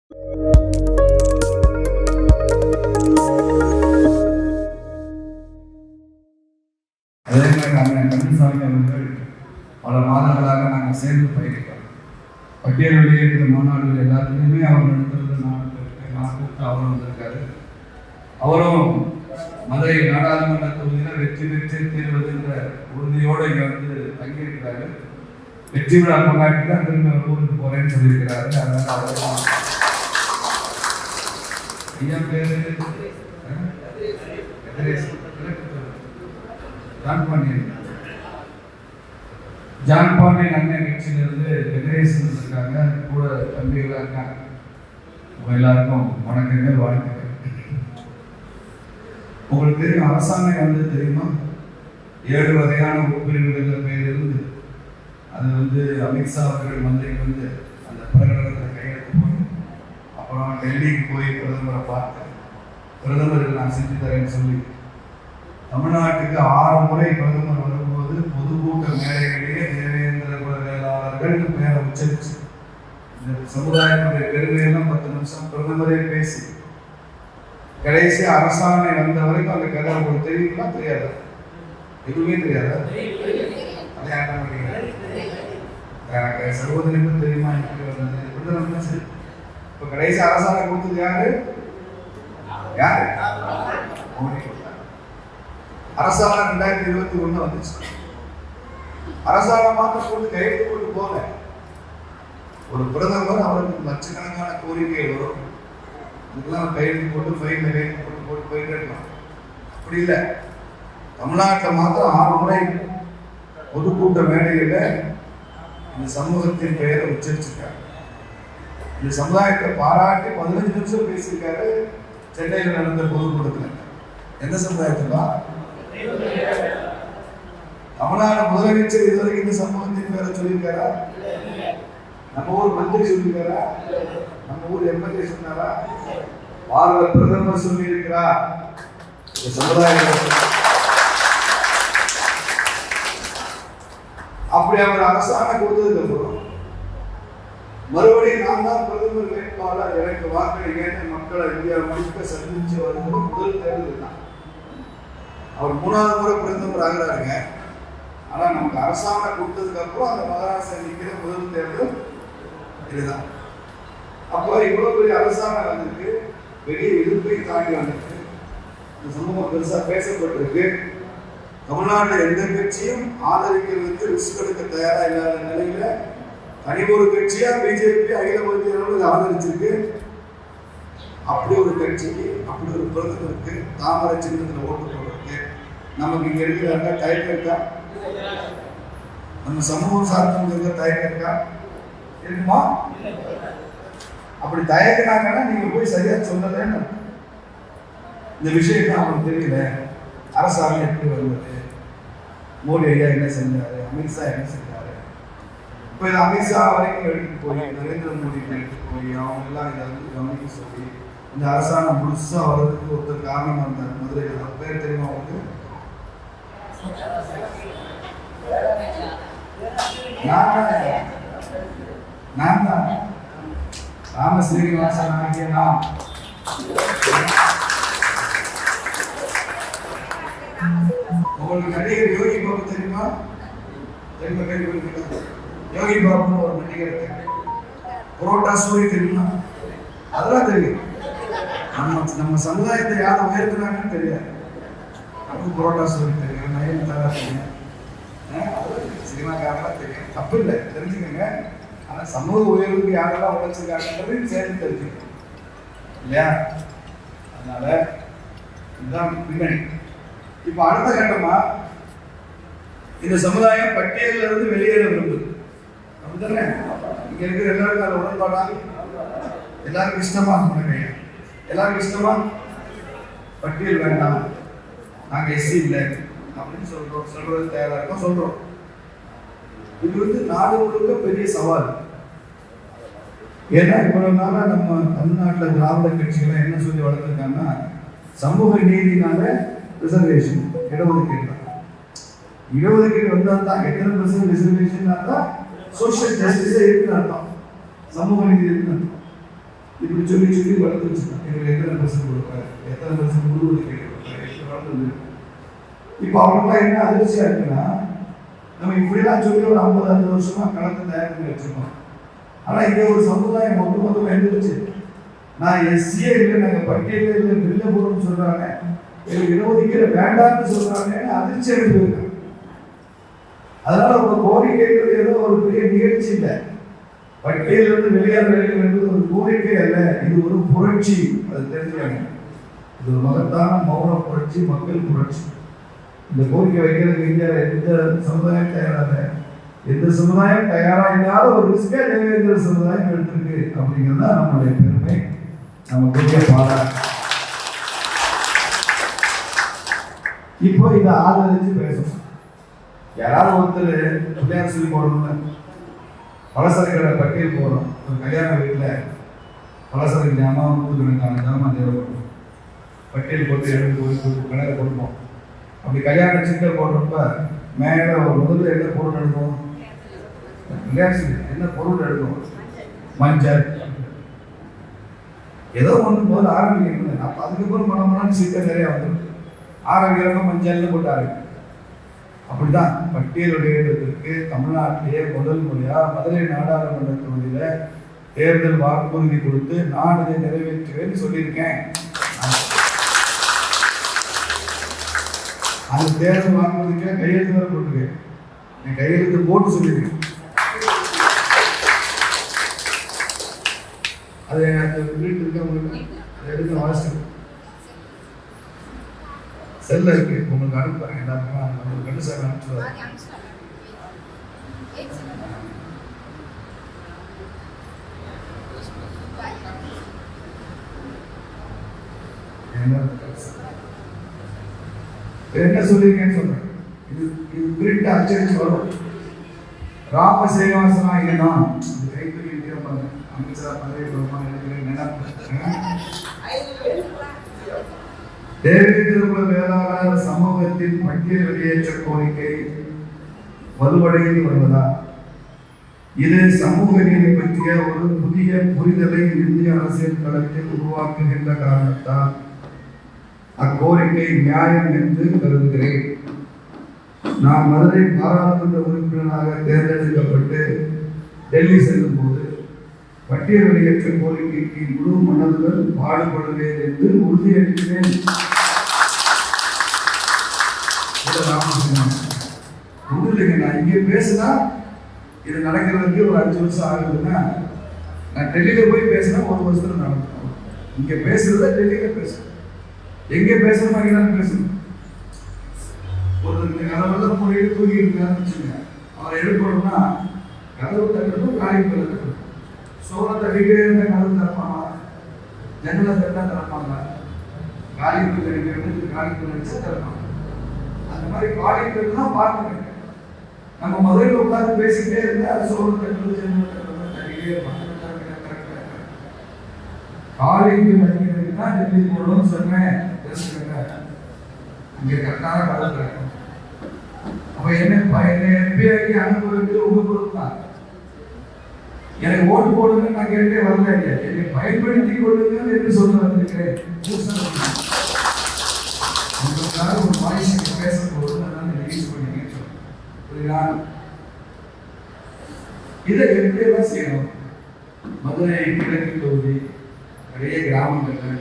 அதே மாதிரி அண்ணன் கந்தசாமி அவர்கள் பல மாதங்களாக நாங்கள் சேர்ந்து பயணிக்கிறோம். பட்டியல் வெளியேற்ற மாநாடுகள் எல்லாத்துலேயுமே அவர் நடத்துறது நான் அவரும் வந்திருக்காரு. அவரும் மதுரை நாடாளுமன்ற தொகுதியில் வெற்றி பெற்றே தீர்வதுன்ற உறுதியோடு இங்கே வந்து தங்கியிருக்கிறாரு. வெற்றி விழா கொண்டாடி தான் திரும்ப ஊருக்கு போறேன்னு சொல்லியிருக்கிறாரு. அதனால அவரும் ஐயா பேரு ஜான் பாண்டியன் அண்ணன் கட்சியிலிருந்து வெங்கடேசன் இருக்காங்க, கூட தம்பிகளாக இருக்காங்க. எல்லாருக்கும் வணக்கங்கள், வாழ்த்துக்கள். உங்களுக்கு தெரியும் அரசாங்கம் வந்து தெரியுமா, 7 வகையான உட்பிரிவுகள் பேர் இருந்து அது வந்து அமித்ஷா அவர்கள் மந்திரிக்கு வந்து அந்த பிரகடனத்தில் கையெழுத்து போய் அப்புறம் டெல்லிக்கு போய் பிரதமரை பார்த்து பிரதமருக்கு நான் செஞ்சு தரேன்னு சொல்லி தமிழ்நாட்டுக்கு 6 முறை பிரதமர் வரும்போது பொதுக்கூட்ட மேடைகளிலேயே தேவேந்திர குல வேளாளர்கள் பேரை உச்சரிச்சு இந்த சமுதாயத்துடைய பெருமையெல்லாம் 10 நிமிஷம் பிரதமரே பேசி கடைசி அரசாணை வந்த வரைக்கும் அந்த கதை உங்களுக்கு தெரியுங்களா தெரியாதா? எதுவுமே தெரியாதா? அதே ஆட்ட மாட்டீங்க. எனக்கு சகோதரிக்கும் தெரியுமா? எனக்கு சரி. இப்போ கடைசி அரசாணை கொடுத்தது யாரு? யாரு? அரசாணை 2021 வந்துச்சு. அரசாணை மாத்திரம் போட்டு கையெழுத்து போட்டு போக ஒரு பிரதமர் அவருக்கு லட்சக்கணக்கான கோரிக்கைகள் வரும். இதுக்கெல்லாம் கையெழுத்து போட்டு ஃபைலில் கையெழுத்து போட்டு போட்டு போயிட்டே இருக்கலாம். அப்படி இல்லை, தமிழ்நாட்டில் மாத்திரம் 6 முறை பொதுக்கூட்ட மேடைகளில் இந்த சமூகத்தின் பெயரை உச்சரிச்சிருக்காரு. இந்த சமுதாயத்தை பாராட்டி 15 நிமிஷம் பேசியிருக்காரு சென்னையில் நடந்த பொதுக்கூட்டத்தில். எந்த சமுதாயத்துக்கா? தமிழ்நாடு முதலமைச்சர் இதுவரைக்கும் இந்த சமூகத்தின் பேரை சொல்லியிருக்காரா? நம்ம ஊர் மந்திரி சொல்லியிருக்காரா? நம்ம ஊர் எம்எல்ஏ சொன்னாரா? பாரத பிரதமர் சொல்லியிருக்கிறார். இந்த சமுதாயம் அப்படி அவர் அரசாணை கொடுத்ததுக்கு அப்புறம் மறுபடியும் நான் தான் பிரதமர் வேட்பாளர், எனக்கு வாக்களிக்க மக்களை இந்தியா முழுக்க சந்திச்சு வரும்போது முதல் தேர்தல் தான். அவர் 3வது முறை பிரதமர் ஆகிறாருங்க. ஆனா நமக்கு அரசாணை கொடுத்ததுக்கு அப்புறம் அந்த மகாராஷ்டிரா நிற்கிற முதல் தேர்தல் இதுதான். அப்போ இவ்வளவு பெரிய அரசாணை வந்திருக்கு, பெரிய எதிர்ப்பை தாண்டி வந்திருக்கு, இந்த சமூகம் பெருசா பேசப்பட்டிருக்கு. தமிழ்நாட்டில் எந்த கட்சியும் ஆதரிக்கிறதுக்கு ரிஸ்க் எடுக்க தயாரா இல்லாத நிலையில தனி ஒரு கட்சியா பிஜேபி அகில இந்திய அளவில் ஆதரிச்சிருக்கு. அப்படி ஒரு கட்சிக்கு, அப்படி ஒரு பிரதமருக்கு தாமரை சின்னத்தில் ஓட்டு போடுறதுக்கு நமக்கு இங்க இருக்கிறாங்க தயக்கம் இருக்கா? நம்ம சமூகம் சார்ந்தவங்க தயக்கம் இருக்கா? இருக்குமா? அப்படி தயக்கினாங்கன்னா நீங்க போய் சரியா சொல்லலன்னு இந்த விஷயத்தை அவங்களுக்கு தெரியல. அரசாங்கம் எப்படி வருவது, மோடி ஐயா என்ன செஞ்சாரு, அமித்ஷா என்ன செஞ்சாரு. இப்போ இதை அமித்ஷா வரைக்கும் எடுத்துட்டு போய் நரேந்திர மோடி எடுத்துட்டு போய் அவங்க எல்லாம் இதை வந்து கவனிக்க சொல்லி இந்த அரசாங்கம் முழுசா வர்றதுக்கு ஒருத்தர் காரணமா இருந்தார். மதுரையில் பேர் தெரியுமா அவங்களுக்கு? நான் தான் ராம ஸ்ரீனிவாசன் ஆகிய நாம். உங்களுக்கு நடிகர் யோகி பாபு தெரியுமா? யோகி பாபுன்னு ஒரு நடிகர் இருக்காரு. புரோட்டா சூரி தெரியுமா? அதெல்லாம் தெரியும். நம்ம சமுதாயத்தை யாரும் உயர்த்துறாங்கன்னு தெரியாது. நமக்கு புரோட்டா சூரி தெரியும், நயன்தாரா தெரியும், சினிமாக்காரெல்லாம் தெரியும். தப்பு இல்லை, தெரிஞ்சுக்கங்க. ஆனா சமூக உயர்வுக்கு யாரெல்லாம் உழைச்சிருக்காங்கன்றது சேர்ந்து தெரிஞ்சுக்கணும் இல்லையா? அதனால இதுதான் பின்னணி. இப்ப அடுத்த கட்டமா இந்த சமுதாயம் பட்டியலில் இருந்து வெளியேற விரும்புது. அப்படித்தானே? இங்க இருக்கிற எல்லாருக்கும் அதை உடன்பாடா? எல்லாருக்கும் இஷ்டமா? எல்லாருக்கும் இஷ்டமா? பட்டியல் வேண்டாம், நாங்க எஸ்சி இல்லை அப்படின்னு சொல்றது தயாரா இருக்கோம், சொல்றோம். இது வந்து நாடு முழுக்க பெரிய சவால். ஏன்னா இவ்வளவு நாளா நம்ம தமிழ்நாட்டில் திராவிட கட்சிகளை என்ன சொல்லி வளர்த்துருக்காங்கன்னா, சமூக நீதினால ரிசர்வேஷன், இடஒதுக்கீடு. இடஒதுக்கீடு வந்தால் தான் எத்தனை % ரிசர்வேஷன் தான் சோசியல் ஜஸ்டிஸே இருக்குன்னு அர்த்தம், சமூக நீதி இருக்குன்னு அர்த்தம். இப்படி சொல்லி சொல்லி வளர்த்து வச்சுருக்கோம். எங்களுக்கு எத்தனை பர்சன்ட் கொடுப்பாரு, எத்தனை பர்சன்ட் உள்ஒதுக்கீடு கொடுப்பாரு, எப்படி வளர்ந்தது. இப்போ அவங்களுக்குலாம் என்ன அதிர்ச்சியா இருக்குன்னா, நம்ம இப்படிலாம் சொல்லி ஒரு 50-60 வருஷமா களத்தை தயார் பண்ணி வச்சிருக்கோம். ஆனால் இங்கே ஒரு சமுதாயம் மொத்தம் எழுந்துருச்சு. நான் எஸ்சியே இல்லை, நாங்கள் பட்டியலே இல்லை, வெளில போகணும்னு சொல்றாங்க, எங்களுக்கு இடஒதுக்கீடு வேண்டாம்னு சொல்றாங்க, அதிர்ச்சி அடைஞ்சிருக்காங்க. அதனால ஒரு கோரிக்கைன்றது ஏதோ ஒரு பெரிய நிகழ்ச்சி இல்லை, பட்டியலிருந்து வெளியேற வேண்டும் என்பது ஒரு கோரிக்கை அல்ல, இது ஒரு புரட்சி. அது தெரிஞ்சுக்காங்க, இது ஒரு மகத்தான மௌன புரட்சி, மக்கள் புரட்சி. இந்த கோரிக்கை வைக்கிறதுக்கு இந்தியாவில் எந்த சமுதாயம் தயாராக, எந்த சமுதாயம் தயாராக இல்லாத ஒரு ரிஸ்கை நிறைவேற்ற சமுதாயம் எடுத்திருக்கு அப்படிங்கிறது தான் நம்மளுடைய பெருமை, நம்ம பெரிய பாராட்டு. இப்போ இதை ஆதரிச்சு பேசணும். யாராவது ஒருத்தர் பிள்ளையார் சொல்லி போடணும்னு பலசரக்கடை பட்டியல் போடுறோம். ஒரு கல்யாண வீட்டில் பலசரக்கு ஜாமான், நூற்றுக்கணக்கான ஜாமான் தேவைப்படும். பட்டியல் போட்டு எடுத்து ஒரு கடையில் கொடுப்போம். அப்படி கல்யாண சிக்கல் போடுறப்ப மேலே ஒரு முதல்ல என்ன பொருள் எடுக்கும், என்ன பொருள் எடுக்கும், மஞ்சள், ஏதோ ஒன்று முதல்ல ஆரம்பிக்கணும். அப்போ அதுக்கப்புறம் மனமான சிக்கல் நிறையா வந்துடும். ஆரம்பிக்கிறப்ப மஞ்சள்னு போட்டு ஆரம்பிக்கும். அப்படிதான் பட்டியலுடையதற்கு தமிழ்நாட்டிலேயே முதல் முறையா மதுரை நாடாளுமன்ற தொகுதியில் தேர்தல் வாக்குறுதி கொடுத்து நான் இதை நிறைவேற்றுவேன்னு சொல்லியிருக்கேன். அந்த தேர்தல் வாக்குறுதிக்கு கையெழுத்து வேற போட்டுருக்கேன். என் கையெழுத்து போட்டு சொல்லியிருக்கேன். அது அந்த வீட்டு இருக்கவங்களுக்கு அதை எடுத்து வாசிச்சு செல்ல இருக்கு, உங்களுக்கு அனுப்புறேன். எல்லாருமே உங்களுக்கு கண்டு சார் அனுப்பிச்சுடுவாங்க. என்ன சொல்லியிருக்கேன்னு சொல்றேன். இது பிரிண்ட் அச்சடிச்சு வரும். ராம சேவாசனா இல்லைன்னா கைத்தறி இருப்பாங்க, அமைச்சரா பதவி கொடுப்பாங்க. தேவேந்திர வேளாளர் சமூகத்தின் பட்டியல் வெளியேற்ற கோரிக்கை வலுவடைந்து வருவதா? இது சமூக நீதி பற்றிய ஒரு புதிய புரிதலை இந்திய அரசியல் களத்தில் உருவாக்குகின்ற காரணத்தால் அக்கோரிக்கை நியாயம் என்று கருதுகிறேன். நான் மதுரை பாராளுமன்ற உறுப்பினராக தேர்ந்தெடுக்கப்பட்டு டெல்லி செல்லும் போது பட்டியல் வெளியேற்ற கோரிக்கைக்கு முழு மனதுடன் பாடுபடுவேன் என்று உறுதியளிக்கிறேன். நான் இங்கே பேசினா இது நடக்கிறதுக்கு ஒரு 5 வருஷம் ஆகுதுன்னா, நான் டெல்லியில போய் பேசினா 1 வருஷத்துல நடக்கும். இங்க பேசுறத டெல்லியில பேசணும், எங்க பேசணும் அங்கதான் பேசணும். ஒரு கதவுல முறையில் தூக்கி இருக்காருன்னு வச்சுங்க, அவரை எடுக்கணும்னா கதவு தட்டணும், காலிங் பெல் தட்டணும். சோளத்தை வீட்டே இருந்த கதவு திறப்பாங்க, ஜன்னலை தட்டா திறப்பாங்க, காலிங் பெல் அடிக்கிறது, காலிங் பெல் அடிச்சா திறப்பாங்க. அந்த மாதிரி காலிங் பெல் தான் பார்க்கணும். நம்ம முதல்ல உட்கார்ந்து பேசிக்கிட்டே இருந்தா அது சோளத்தை தட்டுறது, ஜன்னலை தட்டுறது, தட்டிக்கிட்டே இருப்பாங்க. காலிங் பெல் அடிக்கிறதுக்கு தான் டெல்லி போகணும்னு சொன்னேன். இங்க கரெக்டான கதவு திறக்கணும். அப்ப என்ன எம்பிஐக்கு அனுப்புறது உங்க பொறுப்பு தான். எனக்கு ஓட்டு போடுங்க நான் கேட்டே வரல இல்லையா, என்னை பயன்படுத்தி கொள்ளுங்க என்று சொல்ல வந்திருக்கிறேன். உங்களுக்காக ஒரு வாய்ஸ் பேசப்போது அதனால ரிலீஸ் பண்ணி புரியுதா? இதை எப்படி எல்லாம் செய்யணும்? மதுரை கிழக்கு தொகுதி நிறைய கிராமங்கள்,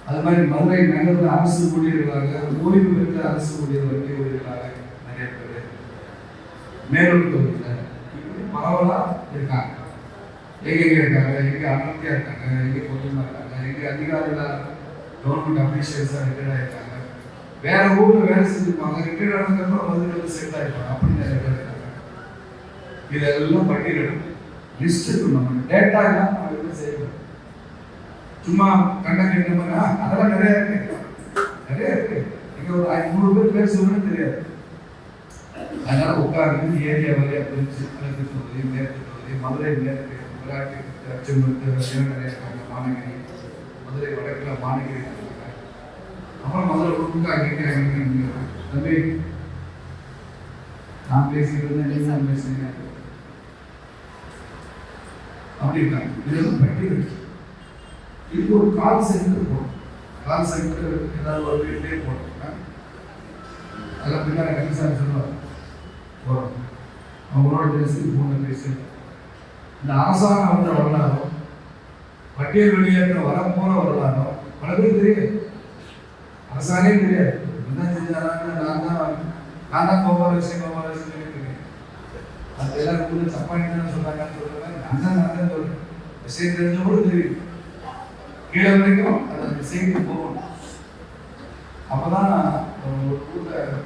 அது மாதிரி மதுரை நகரில் அரசு ஊழியர்களாக, ஓய்வு பெற்ற அரசு ஊழியர் வங்கி ஊழியர்களாக நிறைய பேர் மேலூர் தொகுதியில் இப்படி பரவலா இருக்காங்க. எங்கெங்க இருக்காங்க, எங்க அடர்த்தியா இருக்காங்க, எங்க பொதுமா இருக்காங்க, எங்க அதிகாரிகளா கவர்மெண்ட் அபிஷியல்ஸா ரிட்டையர்ட் ஆயிருக்காங்க, வேற ஊர்ல வேலை செஞ்சிருப்பாங்க, ரிட்டையர்ட் ஆனதுக்கப்புறம் மதுரையில் செட்டில் ஆயிருப்பாங்க. அப்படி நிறைய பேர் இருக்காங்க. இதெல்லாம் பட்டியலிடும் லிஸ்ட் இருக்கும். நம்ம டேட்டா எல்லாம் நம்ம எப்படி செய்யணும்? சும்மா கண்டக்ட் அதெல்லாம் நிறைய இருக்கு, நிறைய இருக்கு. இங்க ஒரு 500 பேர் சொல்லணும்னு தெரியாது. அதனால உட்கார்ந்து ஏரியா வரையா பிரிச்சு கிழக்கு தொகுதி, மேற்கு தொகுதி, மதுரை மேற்கு, விராட்டி, அச்சம்பட்டு, நிறைய இருக்காங்க, மாநகரி, மதுரை வடக்குல மாநகரி இருக்காங்க. அப்புறம் மதுரை உட்கார்ந்து தம்பி நான் பேசிக்கிறது நீங்க பேசுறீங்க அப்படி இருக்காங்க. இதெல்லாம் பட்டியல். இது ஒரு கால் சென்டர் போடும். கால் சென்டர் ஏதாவது ஒரு வீட்லேயே போட்டோம். அதெல்லாம் பின்னாடி கமிஷன் சொல்லுவாங்க போகிறோம். அவங்களோட பேசி ஃபோனில் பேசி இந்த அரசாங்கம் வந்த வரலாறும் பட்டியல் வெளியேற்ற வரப்போகிற வரலாறும் பல பேர் தெரியாது. அரசாங்கே தெரியாது. என்ன செஞ்சாங்க, நான் தான் கோபாலட்சுமி தெரியும். அது எல்லாரும் கூட தப்பாக சொன்னாங்கன்னு சொல்லுவேன். நான் தான் சொல்றேன். விஷயம் தெரிஞ்ச கூட தெரியும். கீழே வரைக்கும் அது அந்த செய்தி போகணும். அப்போதான் ஒரு ஊரில்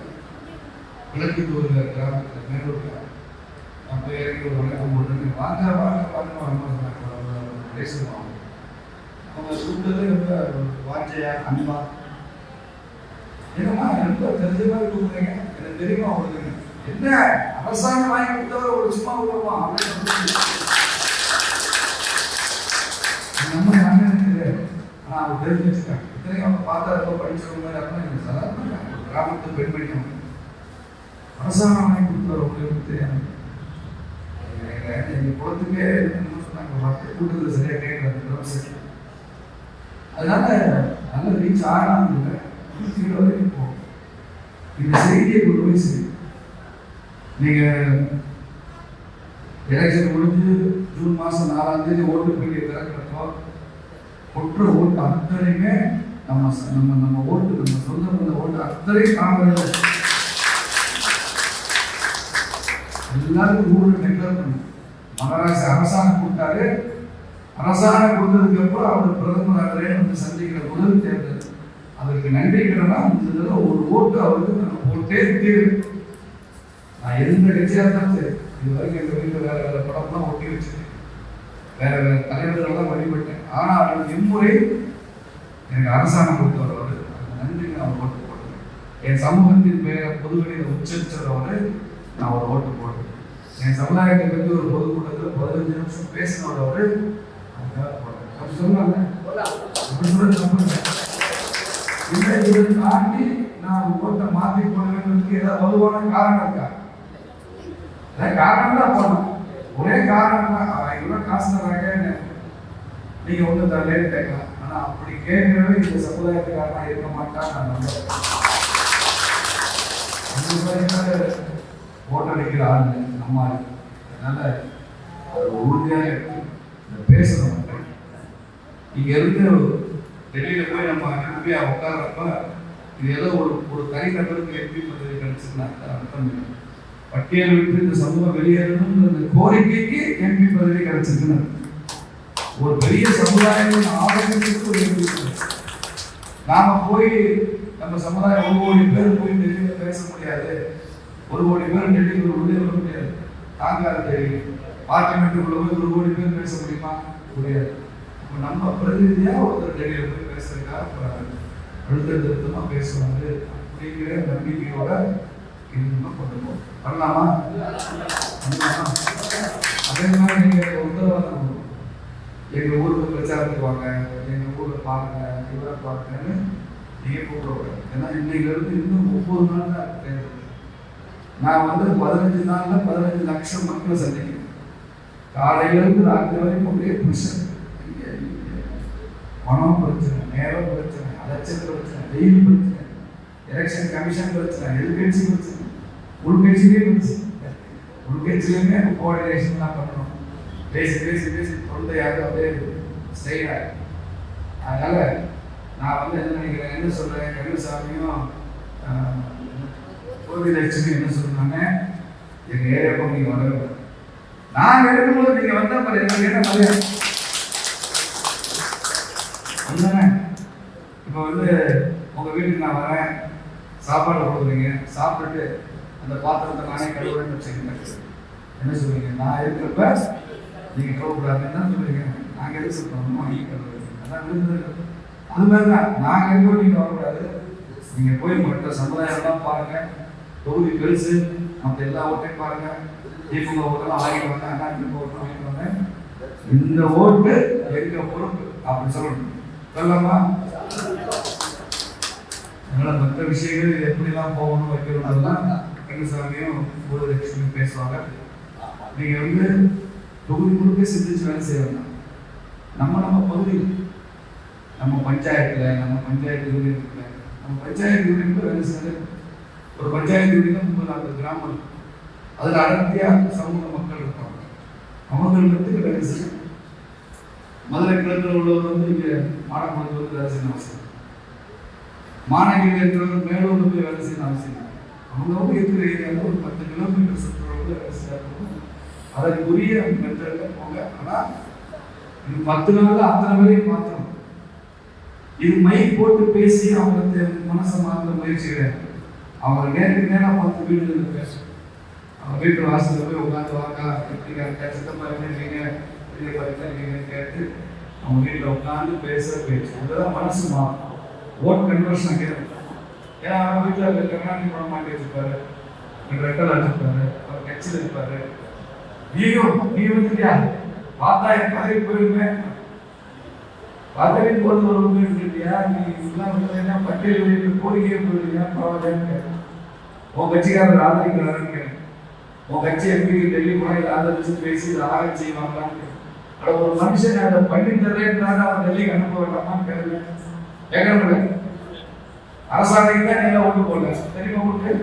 விளக்குத்தூர் கிராமத்தில் மேலூரில் நான் போய் இறங்கி ஒரு வணக்கம் போட்டு வாங்க வாங்க வாங்க வாங்க பேசுவாங்க. அவங்க கூப்பிட்டது ரொம்ப வாஞ்சையா அன்பா, என்னம்மா ரொம்ப தெரிஞ்ச மாதிரி கூப்பிடுறீங்க, எனக்கு தெரியுமா உங்களுக்கு என்ன அரசாங்கம் வாங்கி கொடுத்தவரை ஒரு சும்மா விடுவோம் அப்படின்னு நம்ம அண்ணன் தெரியாது. ஆனால் அவங்க தெரிஞ்சு வச்சுருக்காங்க. இத்தனைக்கும் அவங்க பார்த்தா ரொம்ப படிச்சவங்க மாதிரி அப்படின்னா எனக்கு சாதாரண கிராமத்து பெண்மணியும் அரசாங்கம் வாங்கி கொடுத்தவரை தெரியாது. எங்கள் குளத்துக்கே என்ன சொன்னாங்க, கூட்டத்தில் சரியாக கேட்கறது. அதனால நல்ல ரீச் ஆகலாம் இல்லை வரைக்கும் போகும். இந்த செய்தியை கொண்டு போய் சரி, நீங்கள் எலெக்ஷன் முடிஞ்சு ஜூன் மாதம் 4ஆம் தேதி ஓட்டு பெரிய திறக்கிறப்போ ஒற்ற ஓட்டு அத்தனையுமே நம்ம நம்ம நம்ம ஓட்டு நம்ம சொந்த வந்த ஓட்டு அத்தனையும் காங்கிரஸ் எல்லாருக்கும் ஊரில் டெக்ளேர் பண்ணும். மகாராஷ்டிரா அரசாங்கம் கொடுத்தாரு. அரசாங்கம் கொடுத்ததுக்கு அப்புறம் அவர் பிரதமராகவே வந்து சந்திக்கிற முதல் தேர்தல். அதற்கு நன்றி கடனா இந்த ஒரு ஓட்டு அவருக்கு நம்ம போட்டே தீர்வு. நான் எந்த கட்சியாக இருந்தாலும் சரி, இது வரைக்கும் எங்கள் வீட்டில் வேற வேற படம்லாம் ஒட்டி வச்சிருக்கேன், வேற வேற தலைவர்கள்லாம் வழிபட்டேன். ஆனால் அவர் இம்முறை எனக்கு அரசாங்கம் கொடுத்தவர் நன்றி நான் ஓட்டு போடுவேன். என் சமூகத்தின் பேரை பொதுவெளியில் உச்சரித்தவர் நான் ஒரு ஓட்டு போடுவேன். என் சமுதாயத்தை பற்றி ஒரு பொதுக்கூட்டத்தில் 15 நிமிஷம் பேசினவர் அதுக்காக போடுறேன். அப்படி சொன்னாங்க, அப்படி சொல்றது நம்புங்க. இதை தாண்டி நான் ஓட்டை மாற்றி போடுவேன் ஏதாவது வலுவான காரணம் இருக்கா? காரணம் தான் போடணும். ஒரே காரணம் தான், இவ்வளோ காசு தராங்க நீங்க ஒன்று தரலேன்னு கேட்கலாம். ஆனா அப்படி கேட்கறவே இந்த சமுதாயத்துக்காரனா இருக்க மாட்டான் நான் நம்புறேன். ஓட்ட அடிக்கிற ஆள் நம்ம ஆள். அதனால அது உறுதியாக இருக்கு. பேசணும் மக்கள். இங்க இருந்து டெல்லியில போய் நம்ம எம்பியா உட்கார்றப்ப இது ஏதோ ஒரு தனி நபருக்கு எம்பி பதவி கிடைச்சுன்னா அர்த்தம் இல்லை. பட்டியல் விட்டு இந்த சமூகம் வெளியேறணும்ன்ற கோரிக்கைக்கு எம்பி பதவி கிடைச்சிருக்குன்னு ஒரு பெரிய சமுதாயத்தின் ஆரோக்கியத்துக்கு ஒரு எம்பி. நாம போய் நம்ம சமுதாயம் 1 கோடி பேர் போய் டெல்லியில பேச முடியாது. 1 கோடி பேர் டெல்லிக்குள்ள உள்ளே வர முடியாது. தாங்காத டெல்லி பார்லிமெண்ட்டுக்குள்ள போய் 1 கோடி பேர் பேச முடியுமா? முடியாது. நம்ம பிரதிநிதியா ஒருத்தர் டெல்லியில போய் பேசுறதுக்காக அழுத்தமா பேசுவாங்க அப்படிங்கிற நம்பிக்கையோட இது கொண்டு போகும். பண்ணலாமா? அதே மாதிரி நீங்க உத்தரவாதம் எங்க ஊருக்கு பிரச்சாரத்துக்கு வாங்க, எங்க ஊர்ல பாருங்க, இவரை பாருங்கன்னு நீங்க கூப்பிடக்கூடாது. ஏன்னா இன்னைக்கு இருந்து இன்னும் 30 நாள் தான் தேர்தல். நான் வந்து 15 நாள்ல 15 லட்சம் மக்களை சந்திக்கிறேன். காலையில இருந்து ராத்திரி வரைக்கும் அப்படியே பிரச்சனை, பணம் பிரச்சனை, நேரம் பிரச்சனை, அலைச்சல் பிரச்சனை, வெயில் பிரச்சனை, எலெக்ஷன் கமிஷன் பிரச்சனை, எதிர்கட்சி பிரச்சனை, உள்கட்சியிலே பிரச்சனை. உள்கட்சியிலுமே கோஆர்டினேஷன்லாம் பண்ணணும். பேசி பேசி பேசி தொண்டையாக அப்படியே ஸ்டைலாக. அதனால நான் வந்து என்ன நினைக்கிறேன், என்ன சொல்றேன், கருணசாமியும் கோவிலட்சுமி என்ன சொல்றாங்க, எங்க ஏரியாவுக்கு நீங்க வரவே. நான் இருக்கும்போது நீங்க வந்தா எனக்கு என்ன மரியாதை? இப்போ வந்து உங்க வீட்டுக்கு நான் வரேன், சாப்பாடு கொடுக்குறீங்க, சாப்பிட்டுட்டு அந்த பாத்திரத்தை நானே கழுவுறேன்னு வச்சுக்கோங்க. என்ன சொல்லுவீங்க? நான் இருக்கிறப்ப நீங்க கழுவக்கூடாதுன்னு தான் சொல்லுவீங்க. நாங்கள் எது சொல்றோமோ நீங்க கழுவுறீங்க. அதான் விருது. அது மாதிரி தான் நாங்கள் இருக்கோம், நீங்க வரக்கூடாது. நீங்க போய் மற்ற சமுதாயம்லாம் பாருங்க, தொகுதி பெருசு, மற்ற எல்லா ஓட்டையும் பாருங்க. திமுக ஓட்டெல்லாம் வாங்கிட்டு வாங்க, அண்ணா திமுக ஓட்டெல்லாம் வாங்கிட்டு வாங்க. இந்த ஓட்டு எங்க பொறுப்பு அப்படின்னு சொல்லணும். சொல்லலாமா? அதனால மற்ற விஷயங்கள் எப்படிலாம் போகணும் வைக்கிறோம் கருணசாமியும் கோவிலட்சுமியும் பேசுவாங்க. நீங்க வந்து தொகுதி முழுக்க சிந்திச்சு வேலை செய்ய வேண்டாம். நம்ம பகுதியில் நம்ம பஞ்சாயத்தில் யூனியனில் நம்ம பஞ்சாயத்து யூனியனில் வேலை செய்யறது ஒரு பஞ்சாயத்து யூனியன் 30-40 கிராமம் இருக்கும். அதில் அடர்த்தியாக சமூக மக்கள் இருப்பாங்க. அவங்களுக்கு வேலை செய்யும். மதுரை கிழக்கில் உள்ளவர் வந்து இங்கே மாடக்குளத்தில் வந்து வேலை செய்யணும் அவசியம். மாநகரில் இருக்கிறவர் மேலூர் போய் வேலை செய்யணும் அவசியம். அவங்க இருக்கிற ஏரியாவில் ஒரு 10 கிலோமீட்டர் சுற்றுலாவில் வேலை செய்யணும். அதற்குரிய மெத்தடில் போங்க. ஆனால் இது 10 நாளில் அத்தனை பேரையும் மாற்றணும். இது மைக் போட்டு பேசி அவங்க மனசை மாற்ற முயற்சி கிடையாது. அவங்க நேருக்கு நேராக பார்த்து வீடுகளில் பேசணும். அவங்க வீட்டு வாசலில் போய் உட்காந்து வாக்கா எப்படிங்க சித்தப்பா இருக்கீங்க பெரியப்பா இருக்கீங்கன்னு கேட்டு அவங்க வீட்டில் உட்காந்து பேச்சு அதுதான் மனசு மாறும். ஓட் கன்வர்ஷன் கேட்கும். ஏன்னா அவங்க வீட்டில் கருணாநிதி படம் மாட்டி வச்சிருப்பாரு, ரெட்டல் அடிச்சிருப்பாரு, அவர் கட்சியில் இருப்பாரு. நீ வந்துட்டியா பார்த்தா என் பதவி போயிருமே, பதவி போது ஒரு இல்லையா, நீ இதெல்லாம் வந்து பட்டியல் கோரிக்கையை போயிருக்கியா பரவாயில்லைன்னு உன் கட்சிக்காரர் ஆதரிக்கிறாருன்னு உன் கட்சி எப்படி டெல்லி போய் ஆதரிச்சு பேசி இதை ஆராய்ச்சி செய்வாங்களான்னு அட ஒரு மனுஷன் அதை பண்ணி தரேன்றாங்க. அவன் டெல்லிக்கு அனுப்ப வேண்டாமான்னு கேட்கல. அரசாங்கம் தான் நீங்க ஓட்டு போடல தெரியுமா உங்களுக்கு?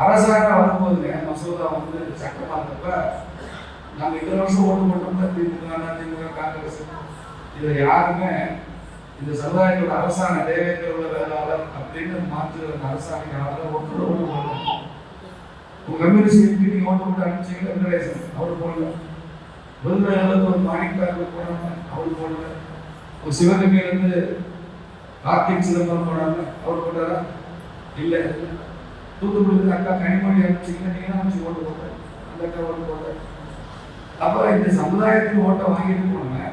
அரசாங்கம் வரும்போதுங்க மசோதா வந்து சட்டமா இருந்தப்ப நாங்கள் இத்தனை வருஷம் ஓட்டு போட்டோம்னா திமுக காங்கிரஸ் இதுல யாருமே இந்த சமுதாயத்தோட அரசாங்க தேவேந்திர வேளாளர் அப்படின்னு மாற்று அரசாங்க ஓட்டு போடல. உங்க கம்யூனிஸ்ட் நீங்க ஓட்டு போட்டு அனுப்பிச்சீங்களா வெங்கடேசன் அவரு போடல. விருதுநகர்ல ஒரு மாணிக்காரர் போடாம அவரு போடல. ஒரு சிவகங்கையில இருந்து கார்த்திக் சிதம்பரம் போடாம அவர் போட்டாரா? இல்ல. தூத்துக்குடி அக்கா கனிமொழி அனுப்பிச்சீங்கன்னா நீங்க அனுப்பிச்சு ஓட்டு போட்ட அந்த அக்கா ஓட்டு போட்ட. அப்ப இந்த சமுதாயத்துக்கு ஓட்டை வாங்கிட்டு போனாங்க.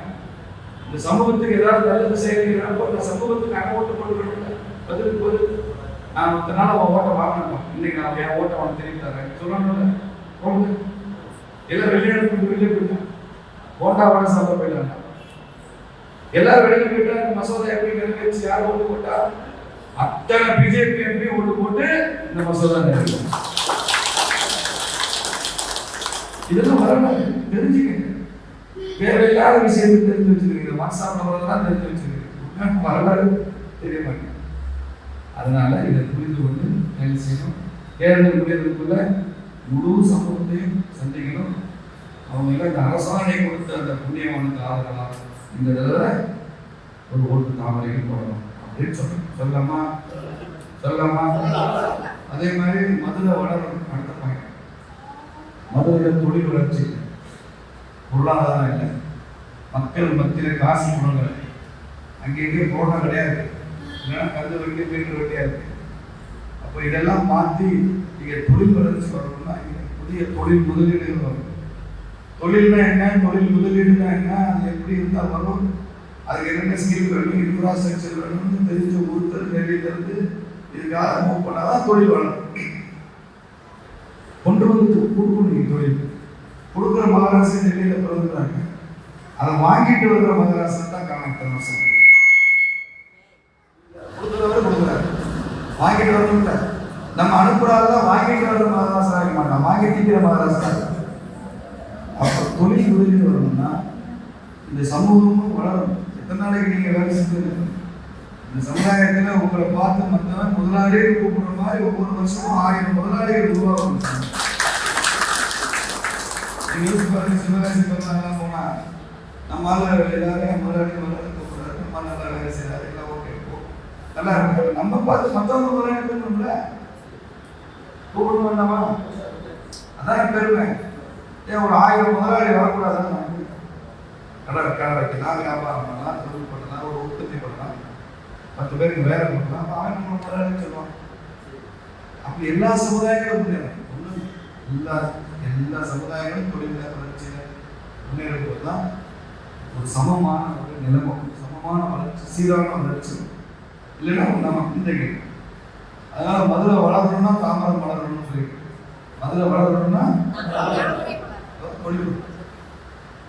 இந்த சமூகத்துக்கு ஏதாவது நல்லது செய்யறீங்க இந்த சமூகத்துக்கு நான் ஓட்டு போட்டு பதிலுக்கு போது நான் ஒருத்த நாள் ஓட்டை வாங்கணும். இன்னைக்கு நான் என் ஓட்டை அவன் தெரிவி தரேன் சொல்லணும்ல. போகுது எல்லாம் வெளியிடத்துக்கு வெளியே போயிட்டான். ஓட்டாவோட சாப்பிட போயிட்டாங்க. எல்லாரும் வெளியே போயிட்டா இந்த மசோதா எப்படி நிறைவேற்றி யார் ஓட்டு போட்டா? அத்தனை பிஜேபி எம்பி ஓட்டு போட்டு இந்த மசோதா நிறைவேற்றும். இதெல்லாம் வரணும் தெரிஞ்சுக்கங்க. வேற இல்லாத விஷயத்தை தெரிஞ்சு வச்சிருக்கீங்க. வாட்ஸ்அப் நம்பர்லாம் தெரிஞ்சு வச்சிருக்கீங்க. வரலாறு தெரிய மாட்டேங்குது. அதனால இதை புரிந்து கொண்டு வேலை செய்யணும். தேர்தல் முடியறதுக்குள்ள முழு சமூகத்தையும் சந்திக்கணும். அவங்க எல்லாம் இந்த அரசாணை கொடுத்த அந்த புண்ணியவனுக்கு ஆதரவாக இந்த தடவை ஒரு ஓட்டு தாமரைக்கு போடணும் அப்படின்னு சொல்லலாமா? அதே மாதிரி மதுரை வளரும் அடுத்த பயணம். மதுரையில் தொழில் வளர்ச்சி பொருளாதாரம் இல்லை. மக்கள் மத்தியில் காசு குணங்கள் அங்கேயே போராட்டம் கிடையாது. இல்லைன்னா கந்து வண்டி பெயிண்ட் வண்டியா இருக்கு. அப்போ இதெல்லாம் மாற்றி இங்கே தொழில் வளர்ச்சி வரணும்னா இங்கே புதிய தொழில் முதலீடுகள் வரும். தொழில்னா என்ன, தொழில் முதலீடுனா என்ன, அது எப்படி இருந்தால் வரும், அதுக்கு என்னென்ன ஸ்கில் வேணும், இன்ஃப்ராஸ்ட்ரக்சர் வேணும்னு தெரிஞ்ச ஒருத்தர் வெளியிலிருந்து இதுக்காக மூவ் பண்ணாதான் தொழில் வளரும். கொண்டு வந்து கொடுக்கணும். நீங்கள் தொழில் கொடுக்குற மகாராஷ்டிரா டெல்லியில் பிறந்துறாங்க. அதை வாங்கிட்டு வர்ற மகாராஷ்டிரா தான் காரணம். கொடுக்குறவரை கொடுக்குறாரு, வாங்கிட்டு வரணும்ல. நம்ம அனுப்புறாதான் வாங்கிட்டு வர்ற மகாராஷ்டிரா இருக்க மாட்டான், வாங்கிட்டு மகாராஷ்டிரா. அப்போ தொழில் முதலீடு வரணும்னா இந்த சமூகமும் வளரும். எத்தனை நாளைக்கு நீங்க வேலை செஞ்சு இந்த சமுதாயத்தில் உங்களை பார்த்து மற்றவன் முதலாளியை கூப்பிடுற மாதிரி ஒவ்வொரு வருஷமும் 1000 முதலாளிகள் உருவாகணும். சிவகாசி பிறந்தாங்கலாம் போனா நம்மளால எல்லாரையும் முதலாளி கூப்பிடுறாரு, நம்ம நல்லா வேலை செய்யறாரு, எல்லாம் ஓகே நல்லா இருக்கு. நம்ம பார்த்து மற்றவங்க முதலாளி கூப்பிடணும்ல, கூப்பிடணும் வேண்டாமா? அதான் பெருமை. ஏன் ஒரு 1000 முதலாளி வரக்கூடாதுன்னு கடை வைக்கலாம், வியாபாரம் பண்ணலாம், தொழில் பண்ணலாம், ஒரு உற்பத்தி பண்ணலாம், 10 பேருக்கு வேலை பண்ணலாம். அப்போ 1000 முதலாளி சொல்லுவாங்க. அப்படி எல்லா சமுதாயங்களும் முன்னேறும். எல்லா சமுதாயங்களும் தொழில வளர்ச்சியில முன்னேறும்போது தான் ஒரு சமமான ஒரு நிலைமை, சமமான வளர்ச்சி, சீரான வளர்ச்சி. இல்லைன்னா நம்ம பின்தங்கிடும். அதனால மதுரை வளரணும்னா தாமரம் வளரணும்னு சொல்லிட்டு, மதுரை வளரணும்னா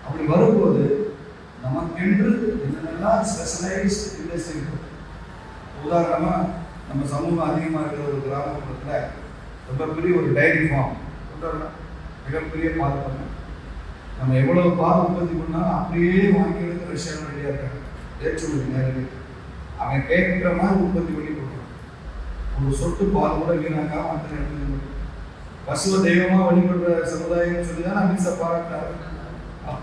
அப்படி வரும்போது நமக்கென்று என்னென்னலாம் ஸ்பெஷலைஸ்ட் இண்டஸ்ட்ரி இருக்கும். உதாரணமா நம்ம சமூகம் அதிகமாக இருக்கிற ஒரு கிராமப்புறத்தில் ரொம்ப பெரிய ஒரு டைரி ஃபார்ம் சொல்கிறோம், மிகப்பெரிய பால் பண்ண. நம்ம எவ்வளவு பால் உற்பத்தி பண்ணாலும் அப்படியே வாங்கி எடுத்து ரஷ்யா ரெடியாக இருக்காங்க. ஏற்றுமதி நேரடி அவன் கேட்குற மாதிரி உற்பத்தி பண்ணி கொடுக்குறான். ஒரு சொட்டு பால் கூட வீணாக்காம அத்தனை இடத்துல பசுவ தெய்வமாக வழிபடுற சமுதாயம் சொல்லி தான் அமித்ஷா பாராட்டாரு.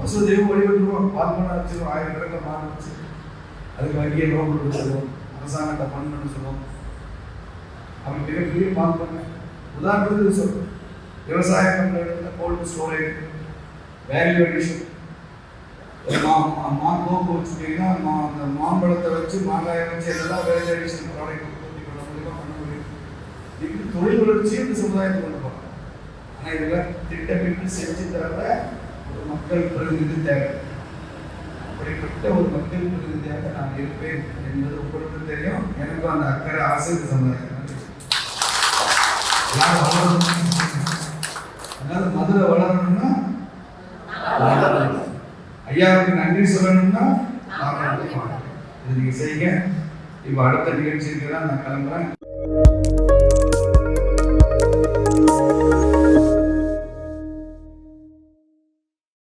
பசுவ தெய்வம் வழிபட்டுருவோம், பால் பண்ண வச்சிருவோம், 1000 கணக்கில் மாற வச்சு அதுக்கு வங்கியை லோன் கொடுத்து சொல்லுவோம், அரசாங்கத்தை பண்ணணும்னு சொல்லுவோம். அவன் மிகப்பெரிய பால் பண்ண உதாரணத்துக்கு சொல்றோம். விவசாயம் பண்ற இடத்துல கோல்டு ஸ்டோரேஜ், வேல்யூ அடிஷன். மாங்கோப்பு வச்சுட்டீங்கன்னா அந்த மாம்பழத்தை வச்சு மாங்காயை வச்சு எல்லாம் வேல்யூ அடிஷன் ப்ராடக்ட் உற்பத்தி பண்ண முடியுமா, பண்ண முடியும். இதுக்கு தொழில் வளர்ச்சியும் இந்த சமுதாயத்தை கொண்டு போகலாம். ஆனால் இதெல்லாம் திட்டமிட்டு செஞ்சு தர ஒரு மக்கள் பிரதிநிதி தேவை. அப்படிப்பட்ட ஒரு மக்கள் பிரதிநிதியாக நான் இருப்பேன் என்பது உங்களுக்கு தெரியும். எனக்கும் அந்த அக்கறை ஆசை இந்த சமுதாயம். அதனால மதுரை வளரணும்னா ஐயாவுக்கு நன்றி சொல்லணும்னா இதை நீங்க செய்யுங்க. இப்போ அடுத்த நிகழ்ச்சிக்கு தான் நான் கிளம்புறேன்.